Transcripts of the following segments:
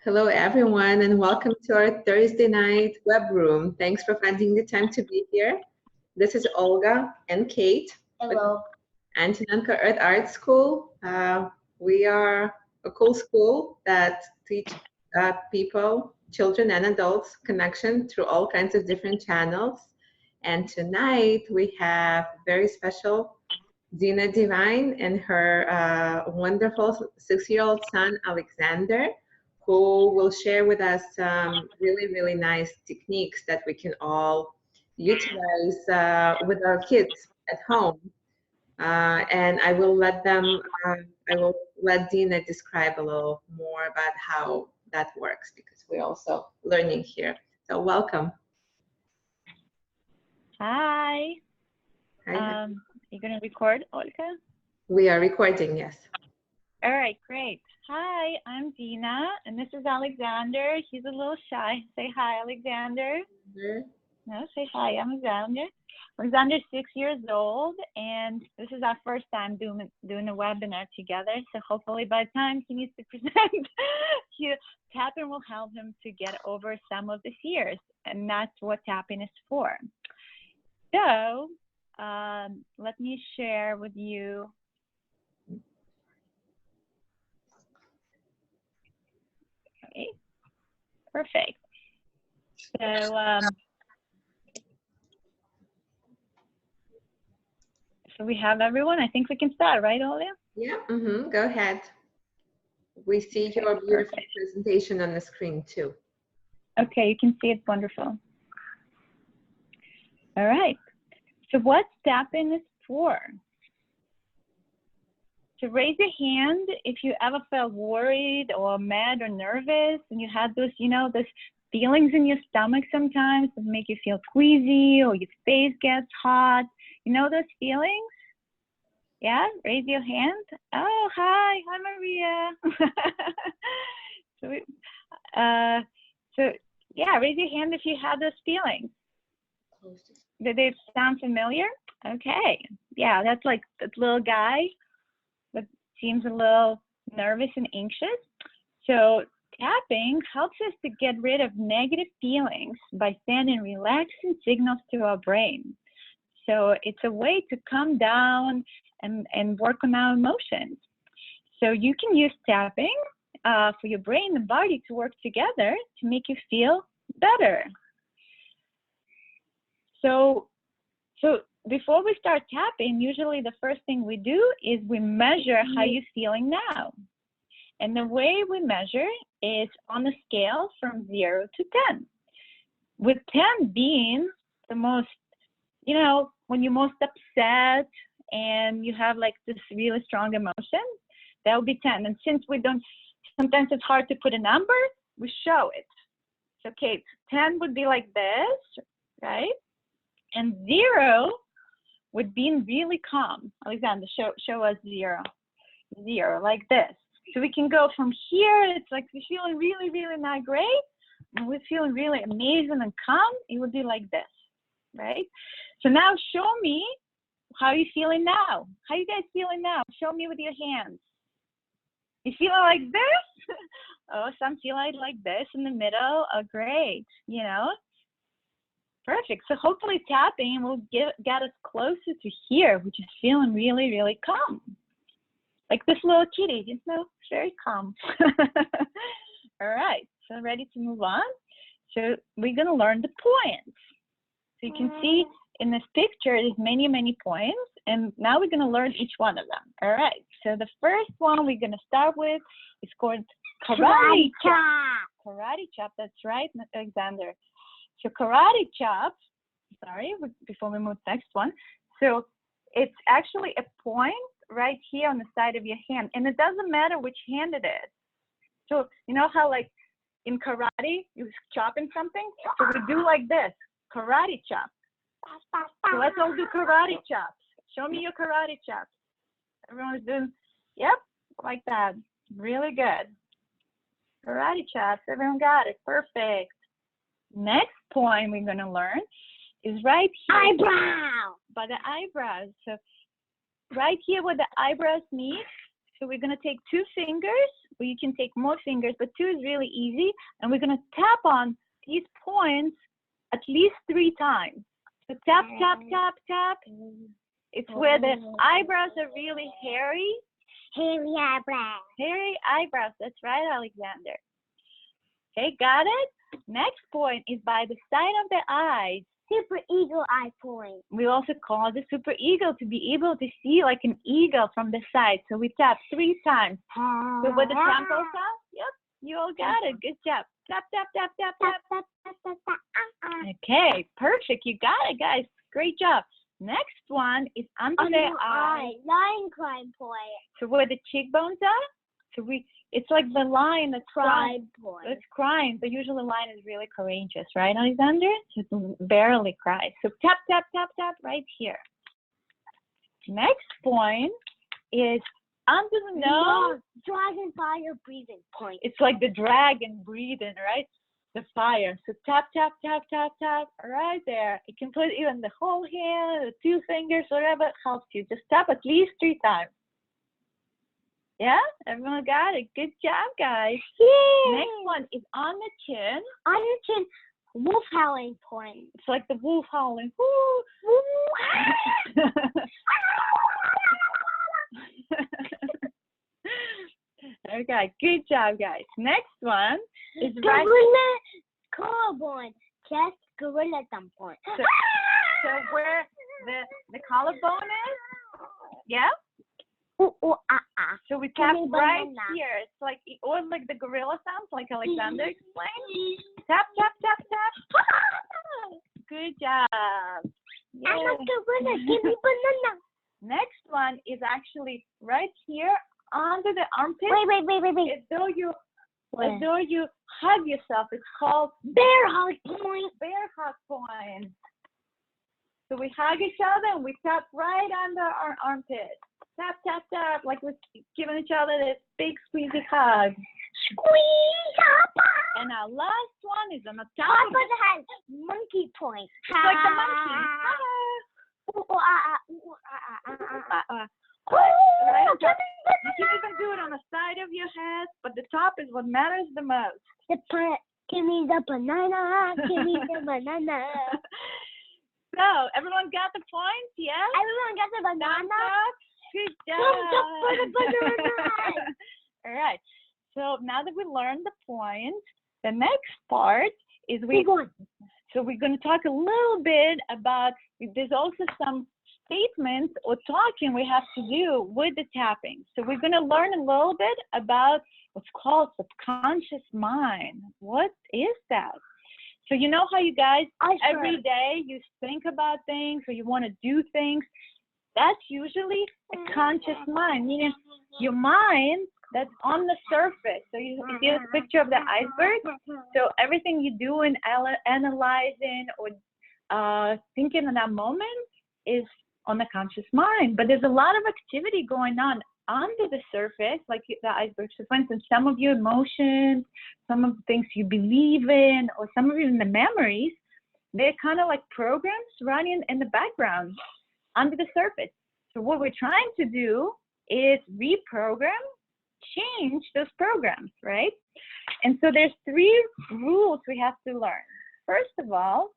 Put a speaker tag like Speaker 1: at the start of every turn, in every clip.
Speaker 1: Hello, everyone, and welcome to our Thursday night web room. Thanks for finding the time to be here. This is Olga and Kate.
Speaker 2: Hello.
Speaker 1: Antinanka Earth Art School. We are a cool school that teach people, children and adults, connection through all kinds of different channels. And tonight we have very special Dina Divine and her wonderful 6-year-old son, Alexander, who will share with us some really, really nice techniques that we can all utilize with our kids at home. And I will let Dina describe a little more about how that works, because we're also learning here. So welcome.
Speaker 3: Hi.
Speaker 1: Hi.
Speaker 3: You're going to record, Olga?
Speaker 1: We are recording, yes.
Speaker 3: All right, great. Hi, I'm Dina, and this is Alexander. He's a little shy. Say hi, Alexander. No, say hi, Alexander. Alexander's 6 years old, and this is our first time doing a webinar together. So hopefully by the time he needs to present, tapping will help him to get over some of the fears, and that's what tapping is for. So let me share with you. Okay, perfect. So we have everyone. I think we can start, right, Olia?
Speaker 1: Yeah, go ahead. We see your beautiful presentation on the screen too.
Speaker 3: Okay, you can see it. Wonderful. All right. So what tapping is for? To raise your hand if you ever felt worried or mad or nervous, and you had those, those feelings in your stomach sometimes that make you feel queasy, or your face gets hot. You know those feelings? Yeah, raise your hand. Oh, hi, Maria. So yeah, raise your hand if you had those feelings. Did they sound familiar? Okay, yeah, that's like that little guy that seems a little nervous and anxious. So tapping helps us to get rid of negative feelings by sending relaxing signals to our brain. So it's a way to calm down and work on our emotions. So you can use tapping for your brain and body to work together to make you feel better. So before we start tapping, usually the first thing we do is we measure how you're feeling now. And the way we measure is on a scale from 0 to 10. With 10 being the most, when you're most upset and you have like this really strong emotion, that would be 10. And since we don't, sometimes it's hard to put a number, we show it. So, okay, 10 would be like this, right? And 0 would be really calm. Alexander, show us 0. 0, like this. So we can go from here, it's like we're feeling really, really not great, and we're feeling really amazing and calm. It would be like this, right? So now show me how you're feeling now. How you guys feeling now? Show me with your hands. You feeling like this? Oh, some feel like this in the middle. Oh, great, Perfect. So hopefully tapping will get us closer to here, which is feeling really, really calm. Like this little kitty, very calm. All right, so ready to move on? So we're gonna learn the points. So you can see in this picture, there's many, many points, and now we're gonna learn each one of them. All right, so the first one we're gonna start with is called karate chop. Karate chop, that's right, Alexander. So karate chop, before we move to the next one. So it's actually a point right here on the side of your hand, and it doesn't matter which hand it is. So you know how like in karate you're chopping something, so we do like this, karate chop. So let's all do karate chops. Show me your karate chops. Everyone's doing, yep, like that. Really good. Karate chops, everyone got it, perfect. Next point we're gonna learn is right here. Eyebrow. By the eyebrows. So right here where the eyebrows meet, So we're going to take 2 fingers, or you can take more fingers, but 2 is really easy. And we're going to tap on these points at least 3 times. So tap, tap, tap, tap. It's where the eyebrows are really hairy.
Speaker 2: Hairy eyebrows.
Speaker 3: Hairy eyebrows. That's right, Alexander. Okay, got it? Next point is by the side of the eyes.
Speaker 2: Super eagle eye point.
Speaker 3: We also call it the super eagle, to be able to see like an eagle from the side. So we tap 3 times. So with the temples up, yep, you all got it. Good job. Tap, tap, tap, tap, tap. Okay, perfect. You got it, guys. Great job. Next one is under the eye.
Speaker 2: Lion climb point.
Speaker 3: So where the cheekbones are. So it's like the lion that's crying. It's crying, but usually the lion is really courageous, right, Alexander? It barely cries. So tap, tap, tap, tap right here. Next point is under the nose.
Speaker 2: Dragon fire breathing point.
Speaker 3: It's like the dragon breathing, right? The fire. So tap, tap, tap, tap, tap, right there. You can put even the whole hand, the 2 fingers, whatever helps you. Just tap at least 3 times. Yeah, everyone got it. Good job, guys.
Speaker 2: Yay.
Speaker 3: Next one is on the chin.
Speaker 2: On your chin, wolf howling point.
Speaker 3: It's like the wolf howling. Woo. Okay, good job, guys. Next one is right.
Speaker 2: Gorilla collarbone. Chest gorilla thumb point.
Speaker 3: So where the collarbone is? Yeah. So we tap right here. It's like, or like the gorilla sounds, like Alexander explained. Tap, tap, tap, tap. Good job.
Speaker 2: I like gorilla. Give me banana.
Speaker 3: Next one is actually right here under the armpit.
Speaker 2: Wait.
Speaker 3: As though you hug yourself. It's called
Speaker 2: bear hug point.
Speaker 3: Bear hug point. So we hug each other and we tap right under our armpit. Tap, tap, tap, like we're giving each other this big squeezy hug.
Speaker 2: Squeeze up.
Speaker 3: And our last one is on the top
Speaker 2: Top
Speaker 3: of
Speaker 2: of the head, monkey point.
Speaker 3: It's like the monkey. Right? You can even do it on the side of your head, but the top is what matters the most.
Speaker 2: Give me the banana. Give me the banana.
Speaker 3: So, everyone got the points, yes?
Speaker 2: Everyone got the banana.
Speaker 3: Good job.
Speaker 2: Thumbs up for the banana.
Speaker 3: All right. So now that we learned the points, the next part is we're going to talk a little bit about, there's also some statements or talking we have to do with the tapping. So we're going to learn a little bit about what's called subconscious mind. What is that? So you know how you guys, every day you think about things or you want to do things? That's usually a conscious mind, meaning your mind that's on the surface. So you see this picture of the iceberg. So everything you do in analyzing or thinking in that moment is on the conscious mind. But there's a lot of activity going on under the surface, like the iceberg. So for instance, some of your emotions, some of the things you believe in, or some of even the memories, they're kind of like programs running in the background under the surface. So what we're trying to do is reprogram, change those programs, right? And so there's 3 rules we have to learn. First of all,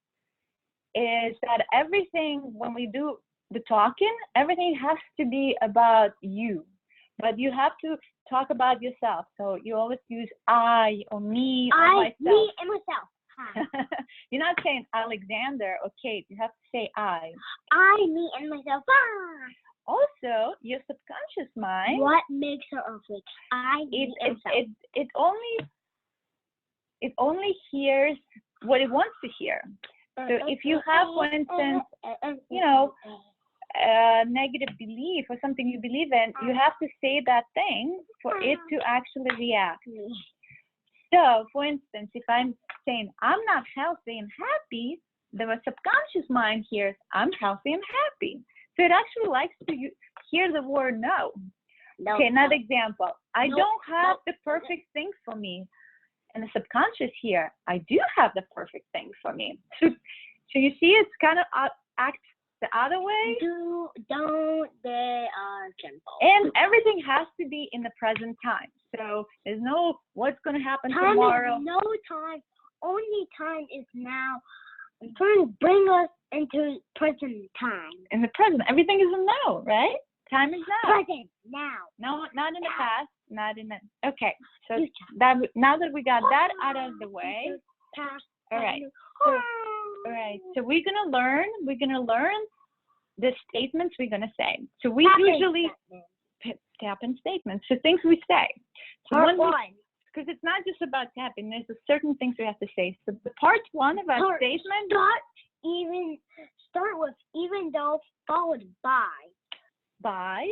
Speaker 3: is that everything, when we do the talking, everything has to be about you, but you have to talk about yourself. So you always use I or me or myself.
Speaker 2: Me, and myself.
Speaker 3: You're not saying Alexander or Kate. You have to say I.
Speaker 2: I, me, and myself.
Speaker 3: Also, your subconscious mind.
Speaker 2: What makes her earthquake? I, me, and myself.
Speaker 3: It only hears what it wants to hear. So if you have, for instance, you know, a negative belief or something you believe in, you have to say that thing for it to actually react. So, for instance, if I'm saying I'm not healthy and happy, the subconscious mind hears I'm healthy and happy. So it actually likes to hear the word no. Okay, another example. I don't have the perfect thing for me. And the subconscious here, I do have the perfect thing for me. So you see, it's kind of acts the other way.
Speaker 2: Don't, they are simple.
Speaker 3: And everything has to be in the present time. So there's no what's going to happen
Speaker 2: Time
Speaker 3: tomorrow.
Speaker 2: is no time. Only time is now. I'm trying to bring us into present time.
Speaker 3: In the present, everything is a now, right? Time is now.
Speaker 2: Present now.
Speaker 3: No, not in the past, not in the. Okay, so that now that we got that out of the way,
Speaker 2: Past.
Speaker 3: all right. So, all right. So we're gonna learn the statements we're gonna say. So we usually tapping statements. So things we say. So
Speaker 2: Part
Speaker 3: one.
Speaker 2: one.
Speaker 3: Because it's not just about tapping. There's certain things we have to say. So the part one of our statement.
Speaker 2: Start with even though followed by.
Speaker 3: By.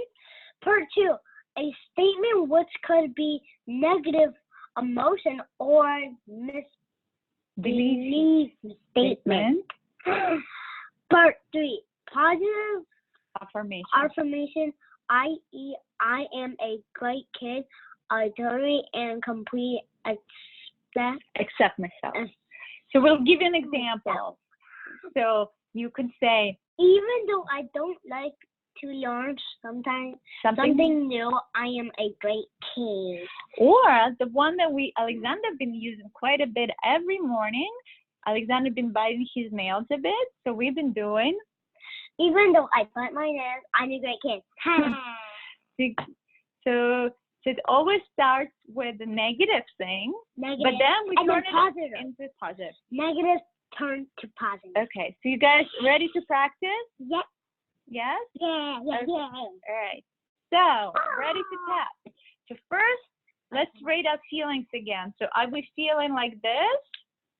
Speaker 2: Part two, a statement which could be negative emotion or misbelief statement. Part three, positive affirmation, i.e., I am a great kid, I totally and complete accept
Speaker 3: myself. So we'll give you an example. So you could say,
Speaker 2: even though I don't like to learn something new, I am a great kid.
Speaker 3: Or the one that Alexander been using quite a bit every morning. Alexander been biting his nails a bit, so we've been doing.
Speaker 2: Even though I bite my nails, I'm a great kid.
Speaker 3: So it always starts with the negative thing, but then we turn it into positive.
Speaker 2: Negative turn to positive.
Speaker 3: Okay, so you guys ready to practice?
Speaker 2: Yep.
Speaker 3: Yes?
Speaker 2: Yeah.
Speaker 3: All right. So, ready to tap. So first, let's rate our feelings again. So are we feeling like this,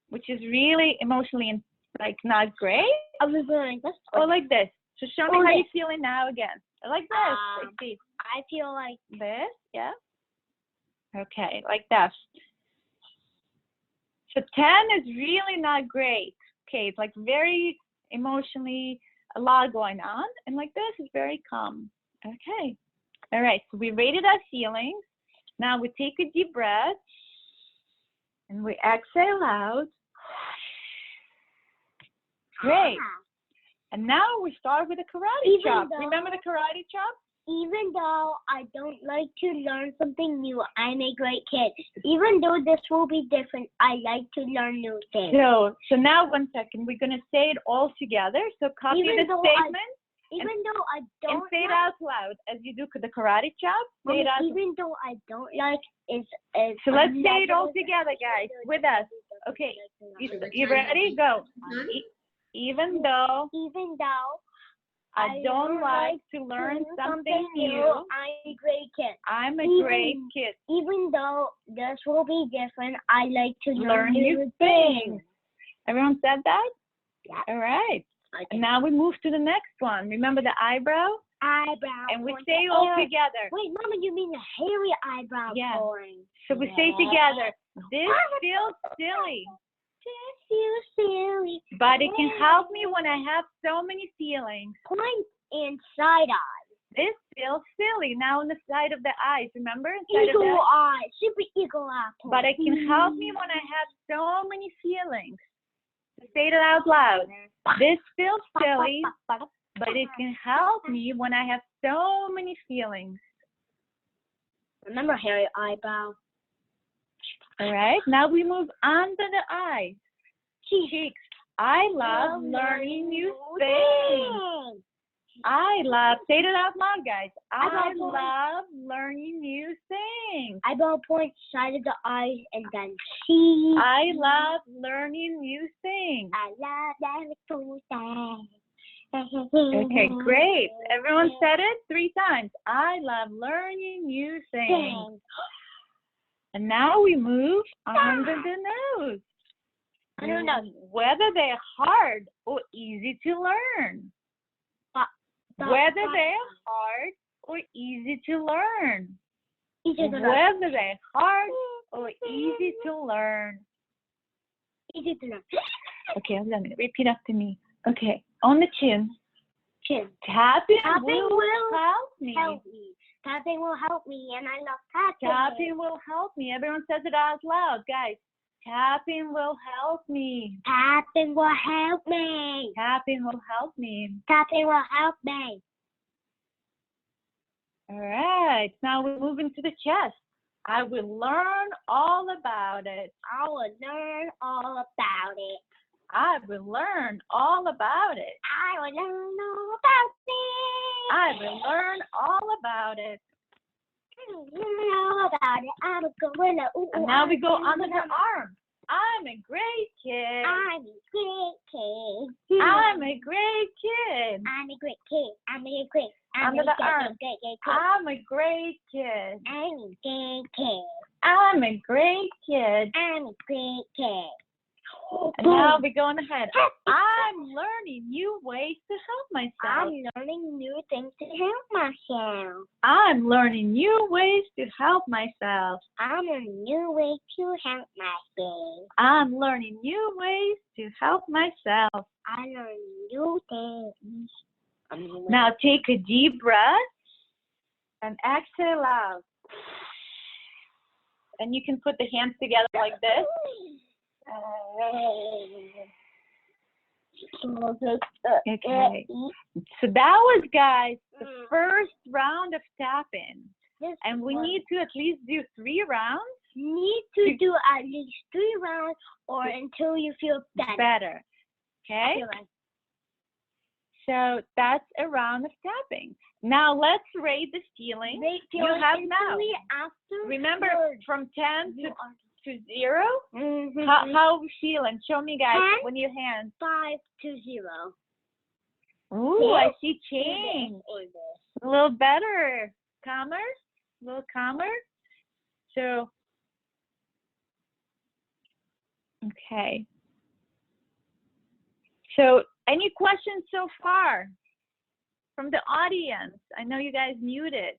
Speaker 3: which is really emotionally like not great?
Speaker 2: I was feeling this.
Speaker 3: Or like this. So show me how you're feeling now again. Like this. Let's see.
Speaker 2: I feel like
Speaker 3: this. Yeah. Okay, like that. So 10 is really not great. Okay, it's like very emotionally a lot going on, and like this is very calm. Okay. All right, so we rated our feelings. Now we take a deep breath and we exhale out. Great. And now we start with a karate chop. Remember the karate chop?
Speaker 2: Even though I don't like to learn something new, I'm a great kid. Even though this will be different, I like to learn new things.
Speaker 3: So now 1 second, we're going to say it all together. So copy the statement. And say it out loud as you do the karate chop. Say it out.
Speaker 2: Even though I don't like is
Speaker 3: so let's say it all together, guys, with us. Okay, you ready? Go. Even though I don't like to learn something new,
Speaker 2: I'm a great kid.
Speaker 3: I'm a great kid.
Speaker 2: Even though this will be different, I like to learn new
Speaker 3: things.
Speaker 2: things.
Speaker 3: Everyone said that?
Speaker 2: Yeah.
Speaker 3: All right. And now we move to the next one. Remember the eyebrow?
Speaker 2: Eyebrow.
Speaker 3: And we say it all together.
Speaker 2: Wait, Mama, you mean the hairy eyebrow?
Speaker 3: Yeah.
Speaker 2: Boring.
Speaker 3: So we say together, this feels silly.
Speaker 2: This feels silly.
Speaker 3: But it can help me when I have so many feelings.
Speaker 2: Point and side eye.
Speaker 3: This feels silly. Now on the side of the eyes, remember?
Speaker 2: Eagle eye. Super eagle eye.
Speaker 3: But it can help me when I have so many feelings. So say it out loud. This feels silly, but it can help me when I have so many feelings.
Speaker 2: Remember hairy eyebrow.
Speaker 3: All right, now we move on to the eyes. Cheeks. I love learning new things. Say it out loud, guys. I love learning new things.
Speaker 2: Eyebrow point, side of the eyes, and then cheeks.
Speaker 3: I love learning new things.
Speaker 2: I love learning new things.
Speaker 3: Okay, great. Everyone said it 3 times. I love learning new things. And now we move on to the nose.
Speaker 2: I don't know
Speaker 3: whether they're hard or easy to learn. Whether they're hard or easy to learn. Whether they're hard or easy to learn.
Speaker 2: Easy to learn.
Speaker 3: Okay, I'm gonna repeat after me. Okay, on the chin. Tapping will help me.
Speaker 2: Tapping will help me, and I love tapping.
Speaker 3: Tapping will help me. Everyone says it out loud, guys. Tapping will help me.
Speaker 2: Tapping will help me.
Speaker 3: Tapping will help me.
Speaker 2: Tapping will help me.
Speaker 3: All right, now we move into the chest. I will learn all about it.
Speaker 2: I will learn all about it.
Speaker 3: I will learn all about it.
Speaker 2: I will learn all about it.
Speaker 3: I will learn all about it.
Speaker 2: All about it. I'm a gorilla. Ooh,
Speaker 3: And now we go under the arm. I'm a great kid.
Speaker 2: I'm a great kid.
Speaker 3: I'm a great kid.
Speaker 2: I'm a great kid. I'm a great.
Speaker 3: Under the arm. I'm a great kid.
Speaker 2: I'm a great kid.
Speaker 3: I'm a great kid.
Speaker 2: I'm a great kid.
Speaker 3: And now we go on the head. I'm learning new ways to help myself.
Speaker 2: I'm learning new things to help myself.
Speaker 3: I'm learning new ways to help myself.
Speaker 2: I'm learning new ways to help myself.
Speaker 3: I'm learning new ways to help myself.
Speaker 2: I learn new things.
Speaker 3: Now take a deep breath and exhale out. And you can put the hands together like this. Okay. So that was, guys, the first round of tapping. And we need to at least do 3 rounds.
Speaker 2: Need to do at least 3 rounds or until you feel better.
Speaker 3: Okay? So that's a round of tapping. Now let's rate the feeling you have now. Remember, from 10 to 0?
Speaker 2: Mm-hmm.
Speaker 3: How are we feeling? Show me, guys,
Speaker 2: 10,
Speaker 3: with your hands.
Speaker 2: 5 to 0.
Speaker 3: Ooh, I see change. A little better. Calmer? A little calmer? So, okay. So, any questions so far from the audience? I know you guys muted.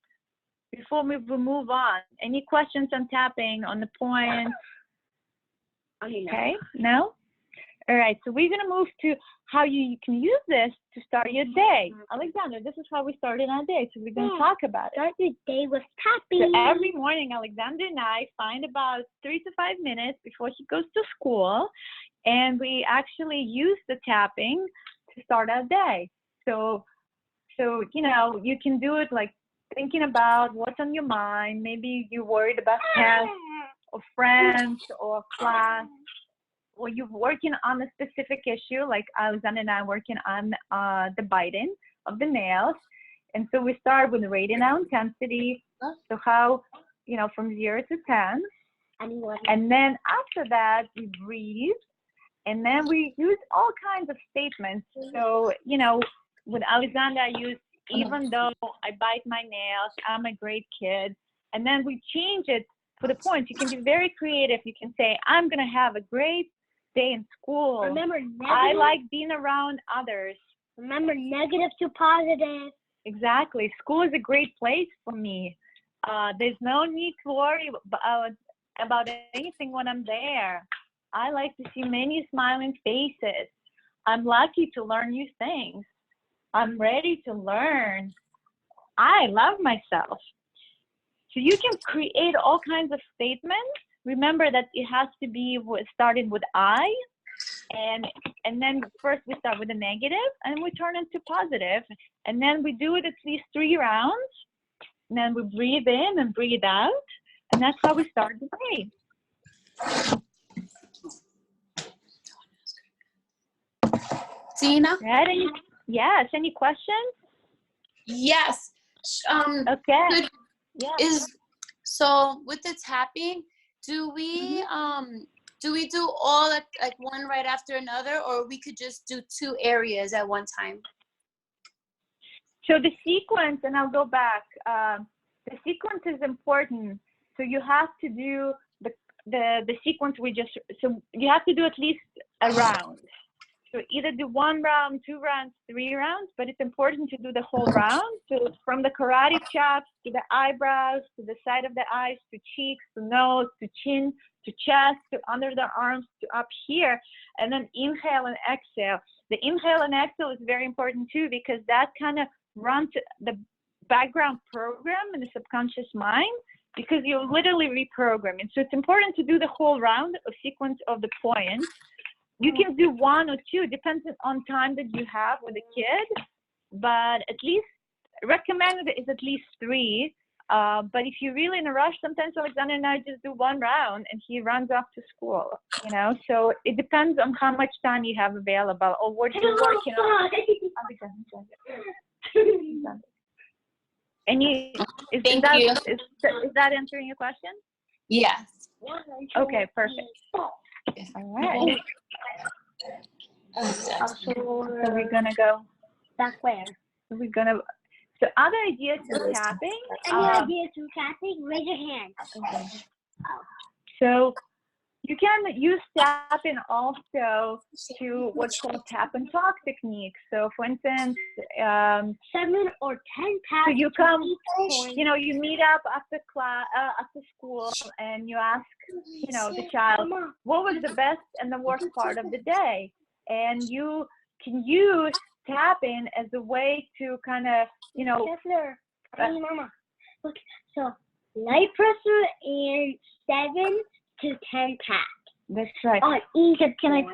Speaker 3: Before we move on, any questions on tapping, on the point? Okay, no? All right, so we're gonna move to how you can use this to start your day. Alexander, this is how we started our day, so we're gonna talk about it.
Speaker 2: Start your day with tapping.
Speaker 3: So every morning, Alexander and I find about 3 to 5 minutes before he goes to school, and we actually use the tapping to start our day. So you know, you can do it like thinking about what's on your mind. Maybe you're worried about tests or friends or class, or you're working on a specific issue, like Alexander and I are working on the biting of the nails. And so we start with rating our intensity. So how, you know, from 0 to 10. And then after that, we breathe. And then we use all kinds of statements. So, you know, with Alexander, I use, even though I bite my nails, I'm a great kid. And then we change it to the point. You can be very creative. You can say, I'm going to have a great day in school.
Speaker 2: Remember,
Speaker 3: I like being around others.
Speaker 2: Remember, negative to positive.
Speaker 3: Exactly. School is a great place for me. There's no need to worry about anything when I'm there. I like to see many smiling faces. I'm lucky to learn new things. I'm ready to learn. I love myself. So you can create all kinds of statements. Remember that it has to be starting with I, and then first we start with a negative, and we turn into positive, and then we do it at least 3 rounds, and then we breathe in and breathe out, and that's how we start the day.
Speaker 4: Dina?
Speaker 3: Right? Yes, any questions?
Speaker 4: Yes.
Speaker 3: Okay. Yeah.
Speaker 4: So with the tapping, do we do all at, like one right after another, or we could just do 2 areas at one time?
Speaker 3: So the sequence, and I'll go back, the sequence is important. So you have to do the sequence so you have to do at least a round. So either do 1 round, 2 rounds, 3 rounds, but it's important to do the whole round. So from the karate chops to the eyebrows, to the side of the eyes, to cheeks, to nose, to chin, to chest, to under the arms, to up here, and then inhale and exhale. The inhale and exhale is very important too, because that kind of runs the background program in the subconscious mind. because you're literally reprogramming. So it's important to do the whole round of sequence of the points. You can do 1 or 2, depends on time that you have with the kid, but at least recommended is at least 3. But if you're really in a rush, sometimes Alexander and I just do 1 round and he runs off to school, you know? So it depends on how much time you have available or what you're working on. Is that answering your question?
Speaker 4: Yes.
Speaker 3: Okay, perfect. All right. So we're gonna go
Speaker 2: Back where?
Speaker 3: So other ideas for tapping.
Speaker 2: Any ideas for tapping? Raise your hand.
Speaker 3: Okay. So you can use tapping also to what's called tap and talk technique. So for instance,
Speaker 2: 7 or 10 taps.
Speaker 3: so you come, you know, you meet up after class, after school, and you ask, you know, the child, what was the best and the worst part of the day? And you can use tapping as a way to kind of, you know.
Speaker 2: Hey, Mama. Look, so light pressure and 7 to 10 taps.
Speaker 3: That's right.
Speaker 2: On each.
Speaker 3: Can I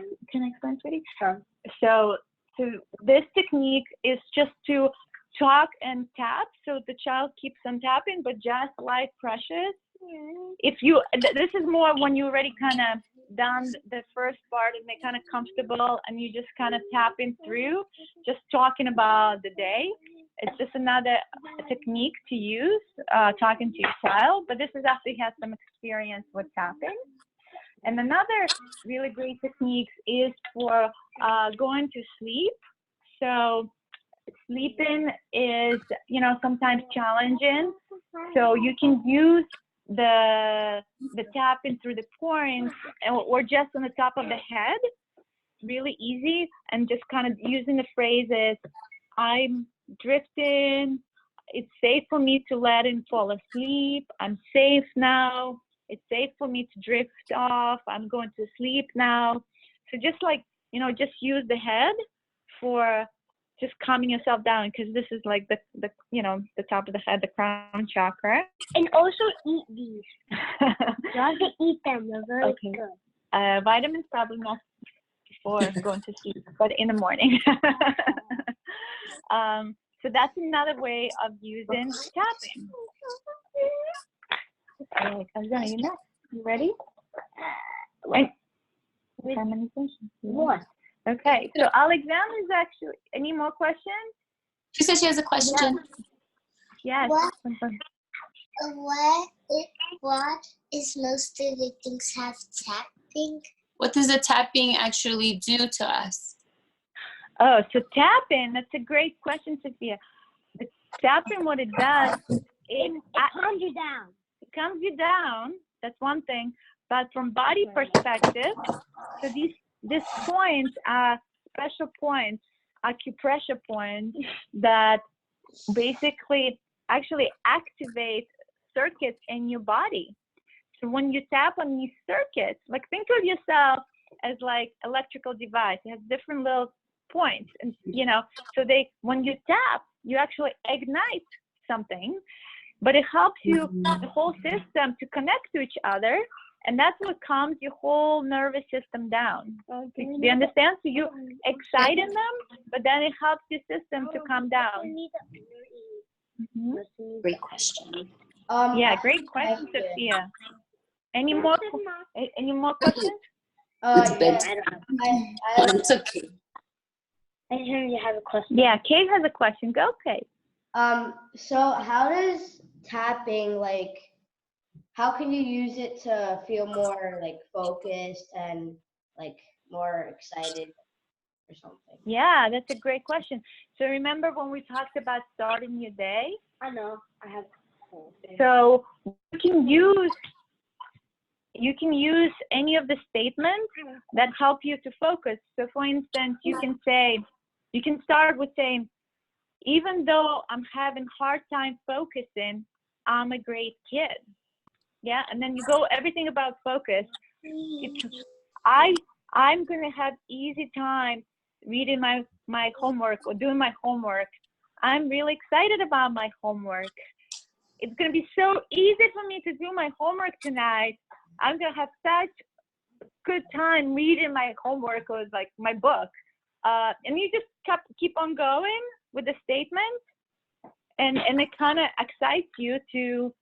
Speaker 3: explain, sweetie? Sure. So this technique is just to talk and tap, so the child keeps on tapping, but just light pressures. If you, this is more when you already kind of done the first part and they're kind of comfortable and you just kind of tapping through, just talking about the day. It's just another technique to use, talking to your child, but this is after he has some experience with tapping. And another really great technique is for going to sleep. So sleeping is, you know, sometimes challenging. So you can use the tapping through the points or just on the top of the head, really easy, and just kind of using the phrases, I'm drifting, it's safe for me to let him fall asleep, I'm safe now, it's safe for me to drift off, I'm going to sleep now. So just like, you know, just use the head for just calming yourself down, because this is like the you know, the top of the head, the crown chakra.
Speaker 2: And also eat these. You have to eat them. They're very good.
Speaker 3: Vitamins probably not before going to sleep, but in the morning. So that's another way of using tapping. Alexander, you next. You ready? Harmonization.
Speaker 2: What?
Speaker 3: Okay, so Alexander's actually, any more questions?
Speaker 4: She says she has a question.
Speaker 3: Yes.
Speaker 5: What is most of the things have tapping?
Speaker 4: What does the tapping actually do to us?
Speaker 3: Oh, so tapping, that's a great question, Sophia. The tapping, what it does, it
Speaker 2: calms you down.
Speaker 3: It calms you down, that's one thing. But from body perspective, so these points are special points, acupressure points that basically actually activate circuits in your body. So when you tap on these circuits, like think of yourself as like electrical device. It has different little points, and you know, so when you tap, you actually ignite something, but it helps you, the whole system, to connect to each other. And that's what calms your whole nervous system down. Do you understand? So you excite in them, but then it helps your system to calm down.
Speaker 4: Great question.
Speaker 3: Yeah, great question, Sophia. Any more questions?
Speaker 4: It's okay.
Speaker 2: I heard you have a question.
Speaker 3: Yeah, Kate has a question. Go, Kate.
Speaker 6: So how does tapping, like, how can you use it to feel more like focused and like more excited or something?
Speaker 3: Yeah, that's a great question. So remember when we talked about starting your day?
Speaker 2: I know. I have.
Speaker 3: So you can use any of the statements that help you to focus. So for instance, you can start with saying, even though I'm having a hard time focusing, I'm a great kid. Yeah, and then you go everything about focus. I'm gonna have easy time reading my homework or doing my homework. I'm really excited about my homework. it's going to be so easy for me to do my homework tonight. I'm going to have such a good time reading my homework or like my book. And you just keep on going with the statement, and it kind of excites you to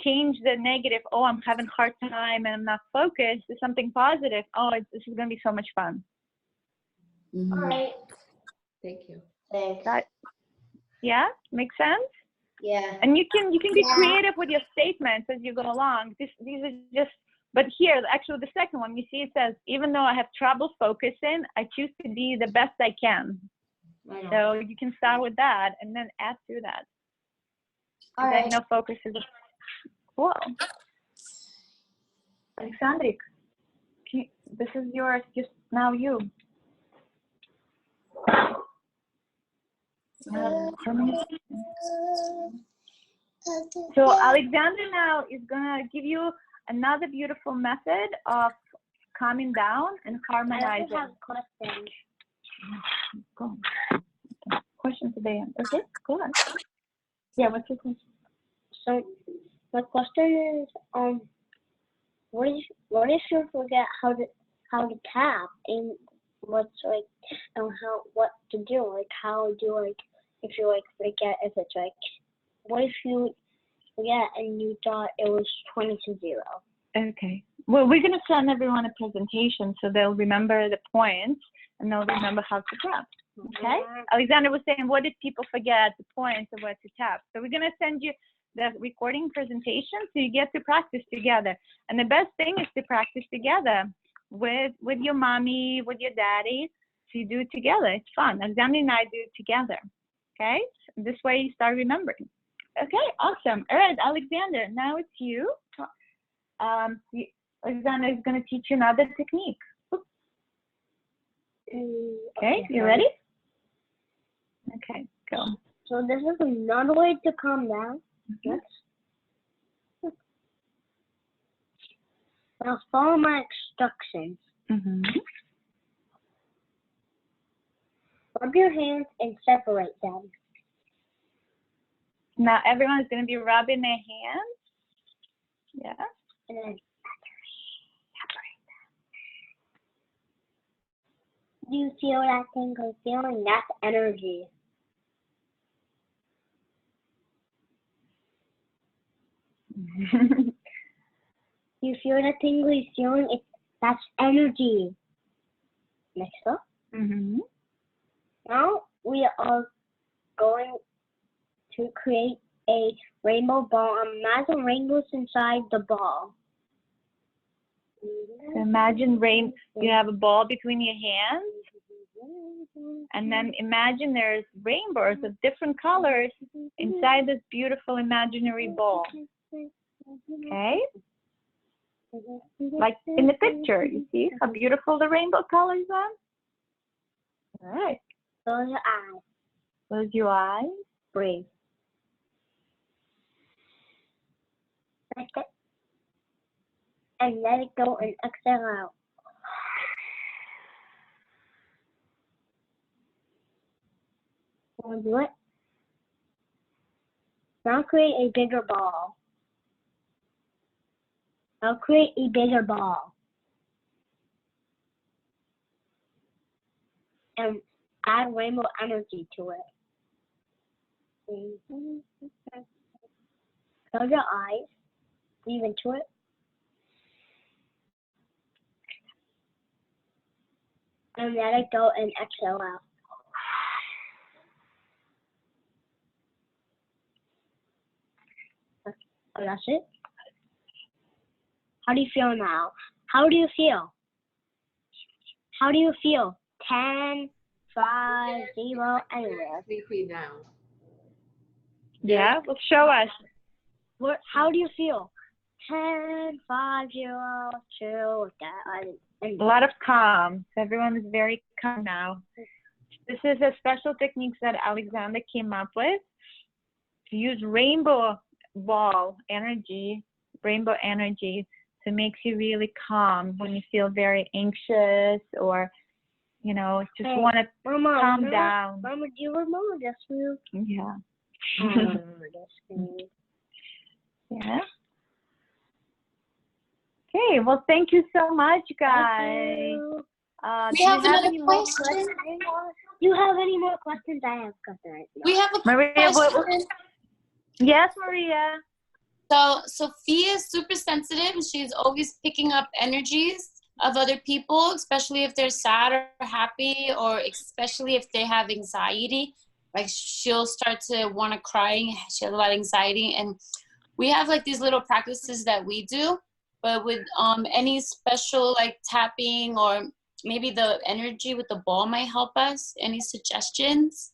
Speaker 3: change the negative, oh, I'm having a hard time and I'm not focused, to something positive. Oh, this is going to be so much fun.
Speaker 6: All right.
Speaker 1: Thank you.
Speaker 6: Thanks.
Speaker 3: Yeah, makes sense?
Speaker 6: Yeah.
Speaker 3: And you can be creative with your statements as you go along. These are just, but here, actually the second one, you see it says, even though I have trouble focusing, I choose to be the best I can. So you can start with that and then add to that.
Speaker 6: All right.
Speaker 3: I know focus is cool. Alexandrik, this is yours, just now you. So Alexander now is gonna give you another beautiful method of calming down and harmonizing.
Speaker 2: I have questions.
Speaker 3: Go. Question today. Okay, go on. Yeah, what's your question?
Speaker 2: So my question is, what if you forget how to tap, and what's like, and what to do, like how do like if you like forget, if it's like, what if you forget and you thought it was 20 to 0?
Speaker 3: Okay. Well, we're gonna send everyone a presentation so they'll remember the points and they'll remember how to tap. Okay. Alexander was saying, what did people forget? The points of what to tap. So we're gonna send you the recording presentation so you get to practice together. And the best thing is to practice together with your mommy, with your daddy. So you do it together. It's fun. Alexander and I do it together. Okay. So this way you start remembering. Okay. Awesome. All right, Alexander. Now it's you. Alexander is going to teach you another technique. Okay. You ready? Okay. Go.
Speaker 2: So this is another way to calm down. Yes. Now follow my instructions. Rub your hands and separate them.
Speaker 3: Now everyone is going to be rubbing their hands. Yeah.
Speaker 2: And then
Speaker 3: Separate
Speaker 2: do you feel that tingly feeling? That's energy.
Speaker 3: them.
Speaker 2: You feel that tingly feeling? That's energy. Next up. Now we are going to create a rainbow ball. Imagine rainbows inside the ball.
Speaker 3: So imagine you have a ball between your hands, and then imagine there's rainbows of different colors inside this beautiful imaginary ball. Okay? Like in the picture, you see how beautiful the rainbow colors are? All right.
Speaker 2: Close your eyes.
Speaker 3: Close your eyes.
Speaker 2: Breathe. Like it. And let it go and exhale out. Want to do it? Now create a bigger ball. Now create a bigger ball. And add rainbow energy to it. Close your eyes. Breathe into it. And let it go and exhale out. Oh, that's it? How do you feel now? How do you feel? How do you feel? 10, 5, 0, anywhere.
Speaker 1: Sleepy now.
Speaker 3: Yeah, well, show us.
Speaker 2: How do you feel? 10, 5, 0, 2, that.
Speaker 3: A lot of calm. So everyone is very calm now. This is a special technique that Alexander came up with to use rainbow ball energy, rainbow energy, to make you really calm when you feel very anxious or, you know, just want to calm down.
Speaker 2: Mama, do you remember this move?
Speaker 3: Yeah.
Speaker 2: I remember this move.
Speaker 3: Yeah. Okay, well, thank you so much, guys.
Speaker 4: We have another question.
Speaker 2: Do you have any more questions? I have questions right now.
Speaker 4: We have a
Speaker 3: Maria,
Speaker 4: question.
Speaker 3: Yes, Maria.
Speaker 4: So Sophia is super sensitive, and she's always picking up energies of other people, especially if they're sad or happy, or especially if they have anxiety. Like she'll start to want to cry. She has a lot of anxiety, and we have like these little practices that we do. But with any special like tapping or maybe the energy with the ball might help us. Any suggestions?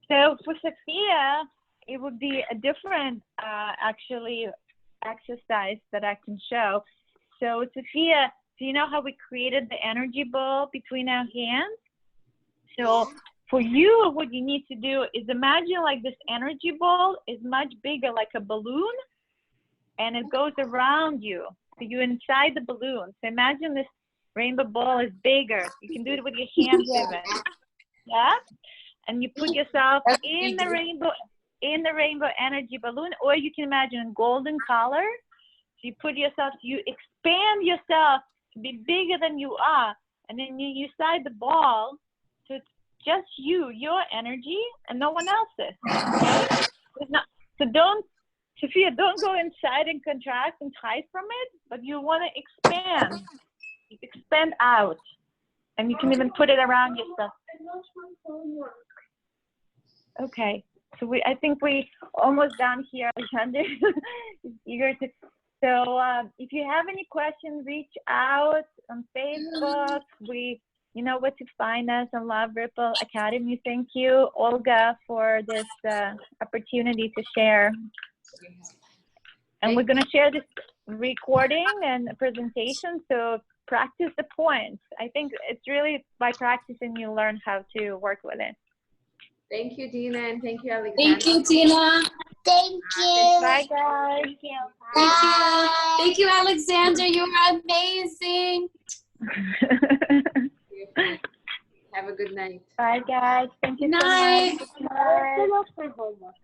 Speaker 3: So for Sophia, it would be a different actually exercise that I can show. So Sophia, do you know how we created the energy ball between our hands? So for you, what you need to do is imagine like this energy ball is much bigger, like a balloon, and it goes around you. So you're inside the balloon. So imagine this rainbow ball is bigger. You can do it with your hands even. Yeah? And you put yourself in the rainbow energy balloon, or you can imagine golden color. So you put yourself, you expand yourself to be bigger than you are, and then you inside the ball, so it's just you, your energy, and no one else's. Okay? So don't, Sophia, don't go inside and contract and hide from it, but you want to expand out, and you can even put it around yourself. Okay, so I think we almost done here, Alexander. Eager to. So if you have any questions, reach out on Facebook. You know where to find us on Love Ripple Academy. Thank you, Olga, for this opportunity to share. And we're going to share this recording and presentation, so practice the points. I think it's really by practicing you learn how to work with it.
Speaker 1: Thank you, Dina, and thank you, Alexander.
Speaker 4: Thank you, Dina.
Speaker 5: Thank you.
Speaker 3: Bye, guys.
Speaker 2: Thank you.
Speaker 4: Thank you. Thank you, Alexander. You are amazing.
Speaker 1: Have a good night.
Speaker 3: Bye, guys. Thank you
Speaker 4: Good
Speaker 3: so
Speaker 4: night.
Speaker 3: much. Bye.
Speaker 2: What's the most for homework?